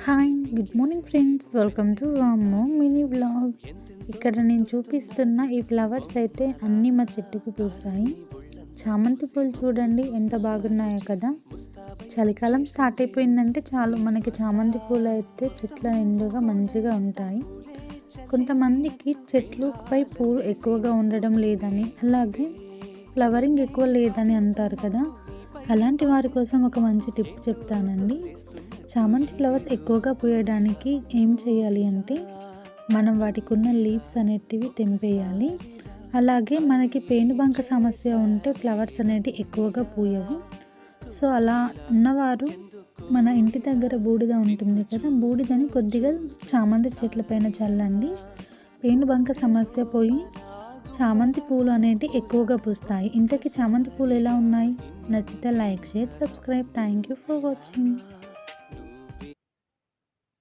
Hi good morning friends, welcome to వామ్మో mini vlog. ఇక్కడ నేను చూపిస్తున్న ఈ ఫ్లవర్స్ అయితే అన్నీ మా చెట్టుకు పూసాయి. చామంతి పూలు చూడండి ఎంత బాగున్నాయో కదా. చలికాలం స్టార్ట్ అయిపోయిందంటే చాలు మనకి చామంతి పూలు అయితే చెట్ల నిండుగా మంచిగా ఉంటాయి. కొంతమందికి చెట్లుపై పూలు ఎక్కువగా ఉండడం లేదని, అలాగే ఫ్లవరింగ్ ఎక్కువ లేదని అంటారు కదా. అలాంటి వారి కోసం ఒక మంచి టిప్ చెప్తానండి. చామంతి ఫ్లవర్స్ ఎక్కువగా పూయడానికి ఏం చేయాలి అంటే, మనం వాటికి ఉన్న లీవ్స్ అనేటివి తెంపేయాలి. అలాగే మనకి పేనుబంక సమస్య ఉంటే ఫ్లవర్స్ అనేటివి ఎక్కువగా పూయవు. సో అలా ఉన్నవారు మన ఇంటి దగ్గర బూడిద ఉంటుంది కదా, బూడిదని కొద్దిగా చామంతి చెట్ల పైన చల్లండి. పేనుబంక సమస్య పోయి చామంతి పూలు అనేటివి ఎక్కువగా పూస్తాయి. ఇంతకీ చామంతి పూలు ఎలా ఉన్నాయి? నచ్చితే like, share, subscribe. Thank you for watching.